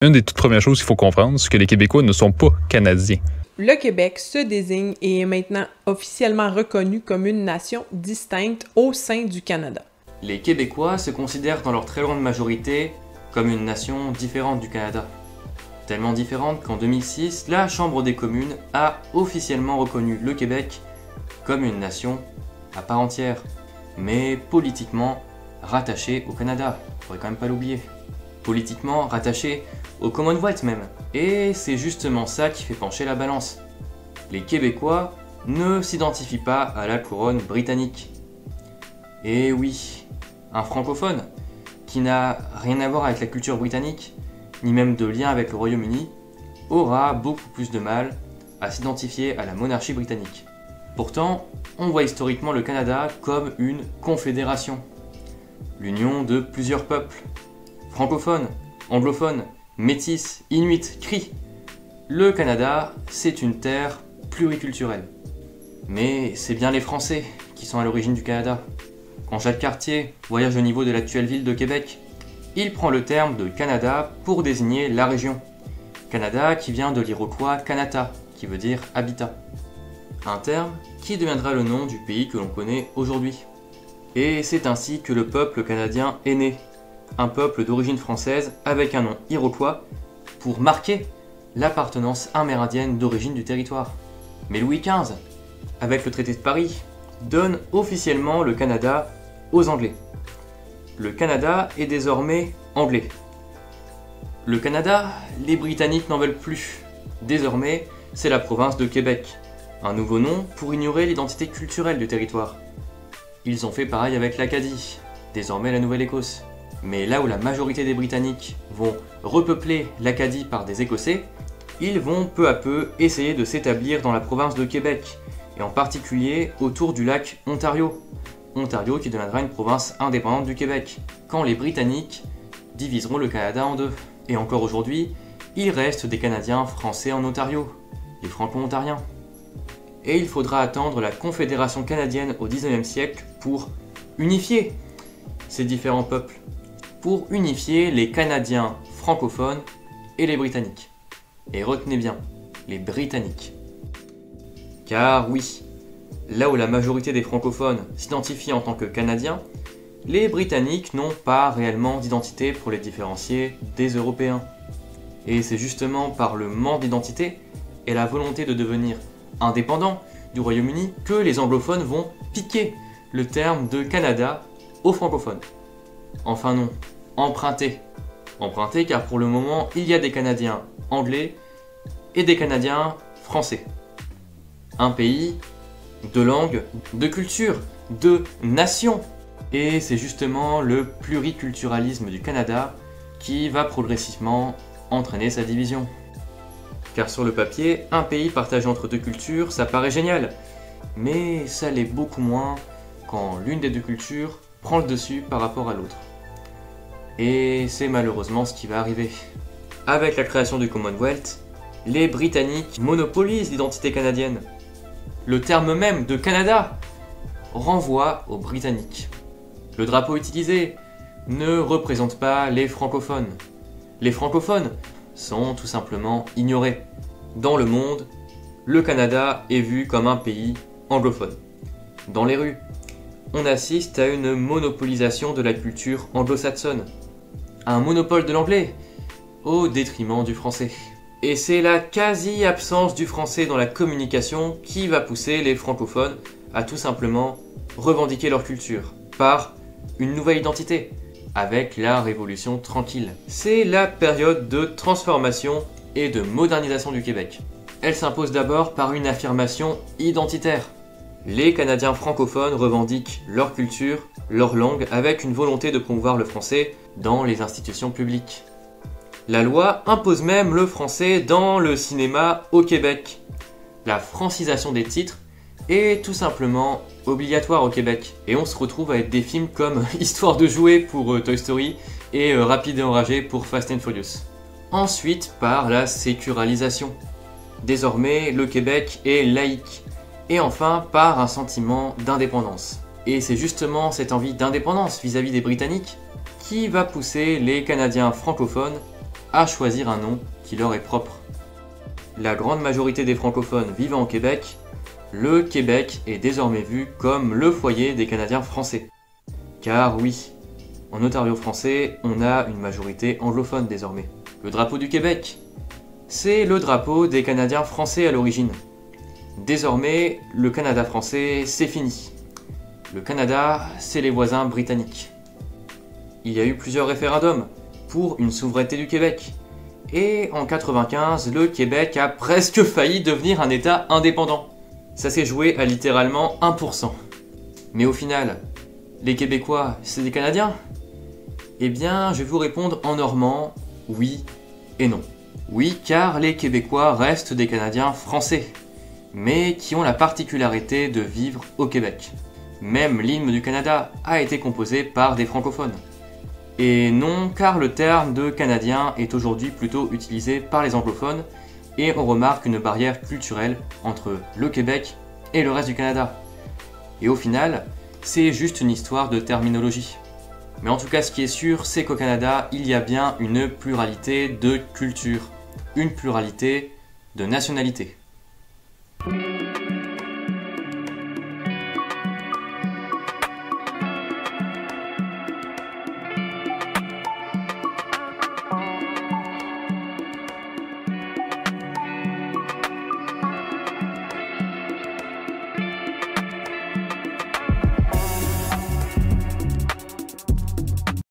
Une des toutes premières choses qu'il faut comprendre, c'est que les Québécois ne sont pas Canadiens. Le Québec se désigne et est maintenant officiellement reconnu comme une nation distincte au sein du Canada. Les Québécois se considèrent dans leur très grande majorité comme une nation différente du Canada. Tellement différente qu'en 2006, la Chambre des communes a officiellement reconnu le Québec comme une nation à part entière, mais politiquement rattachée au Canada, faudrait quand même pas l'oublier. Politiquement rattachée au Commonwealth même. Et c'est justement ça qui fait pencher la balance. Les Québécois ne s'identifient pas à la couronne britannique. Et oui, un francophone qui n'a rien à voir avec la culture britannique, ni même de lien avec le Royaume-Uni, aura beaucoup plus de mal à s'identifier à la monarchie britannique. Pourtant, on voit historiquement le Canada comme une confédération, l'union de plusieurs peuples, francophones, anglophones, métis, inuits, cris. Le Canada, c'est une terre pluriculturelle. Mais c'est bien les Français qui sont à l'origine du Canada. Quand Jacques Cartier voyage au niveau de l'actuelle ville de Québec, il prend le terme de Canada pour désigner la région. Canada qui vient de l'iroquois Kanata, qui veut dire habitat. Un terme qui deviendra le nom du pays que l'on connaît aujourd'hui. Et c'est ainsi que le peuple canadien est né. Un peuple d'origine française avec un nom iroquois pour marquer l'appartenance amérindienne d'origine du territoire. Mais Louis XV, avec le traité de Paris, donne officiellement le Canada aux Anglais. Le Canada est désormais anglais. Le Canada, les Britanniques n'en veulent plus. Désormais, c'est la province de Québec. Un nouveau nom pour ignorer l'identité culturelle du territoire. Ils ont fait pareil avec l'Acadie, désormais la Nouvelle-Écosse. Mais là où la majorité des Britanniques vont repeupler l'Acadie par des Écossais, ils vont peu à peu essayer de s'établir dans la province de Québec, et en particulier autour du lac Ontario. Ontario qui deviendra une province indépendante du Québec, quand les Britanniques diviseront le Canada en deux. Et encore aujourd'hui, il reste des Canadiens français en Ontario, les Franco-Ontariens. Et il faudra attendre la Confédération canadienne au XIXe siècle pour unifier ces différents peuples, pour unifier les Canadiens francophones et les Britanniques. Et retenez bien, les Britanniques. Car oui, là où la majorité des francophones s'identifient en tant que Canadiens, les Britanniques n'ont pas réellement d'identité pour les différencier des Européens. Et c'est justement par le manque d'identité et la volonté de devenir indépendants du Royaume-Uni que les anglophones vont piquer le terme de Canada aux francophones. Enfin non, emprunter. Emprunter car pour le moment, il y a des Canadiens anglais et des Canadiens français. Un pays, de langue, de culture, de nation. Et c'est justement le pluriculturalisme du Canada qui va progressivement entraîner sa division. Car sur le papier, un pays partagé entre deux cultures, ça paraît génial. Mais ça l'est beaucoup moins quand l'une des deux cultures prend le dessus par rapport à l'autre. Et c'est malheureusement ce qui va arriver. Avec la création du Commonwealth, les Britanniques monopolisent l'identité canadienne. Le terme même de Canada renvoie aux Britanniques. Le drapeau utilisé ne représente pas les francophones. Les francophones sont tout simplement ignorés. Dans le monde, le Canada est vu comme un pays anglophone. Dans les rues, on assiste à une monopolisation de la culture anglo-saxonne, à un monopole de l'anglais, au détriment du français. Et c'est la quasi-absence du français dans la communication qui va pousser les francophones à tout simplement revendiquer leur culture par une nouvelle identité, avec la Révolution tranquille. C'est la période de transformation et de modernisation du Québec. Elle s'impose d'abord par une affirmation identitaire. Les Canadiens francophones revendiquent leur culture, leur langue, avec une volonté de promouvoir le français dans les institutions publiques. La loi impose même le français dans le cinéma au Québec. La francisation des titres est tout simplement obligatoire au Québec. Et on se retrouve avec des films comme Histoire de jouer pour Toy Story et Rapide et enragé pour Fast and Furious. Ensuite, par la sécularisation. Désormais, le Québec est laïque. Et enfin, par un sentiment d'indépendance. Et c'est justement cette envie d'indépendance vis-à-vis des Britanniques qui va pousser les Canadiens francophones à choisir un nom qui leur est propre. La grande majorité des francophones vivant au Québec, le Québec est désormais vu comme le foyer des Canadiens français. Car oui, en Ontario français, on a une majorité anglophone désormais. Le drapeau du Québec, c'est le drapeau des Canadiens français à l'origine. Désormais, le Canada français, c'est fini. Le Canada, c'est les voisins britanniques. Il y a eu plusieurs référendums pour une souveraineté du Québec. Et en 1995, le Québec a presque failli devenir un État indépendant. Ça s'est joué à littéralement 1%. Mais au final, les Québécois, c'est des Canadiens? Eh bien, je vais vous répondre en normand, oui et non. Oui, car les Québécois restent des Canadiens français, mais qui ont la particularité de vivre au Québec. Même l'hymne du Canada a été composé par des francophones. Et non, car le terme de Canadien est aujourd'hui plutôt utilisé par les anglophones, et on remarque une barrière culturelle entre le Québec et le reste du Canada. Et au final, c'est juste une histoire de terminologie. Mais en tout cas, ce qui est sûr, c'est qu'au Canada, il y a bien une pluralité de cultures, une pluralité de nationalités.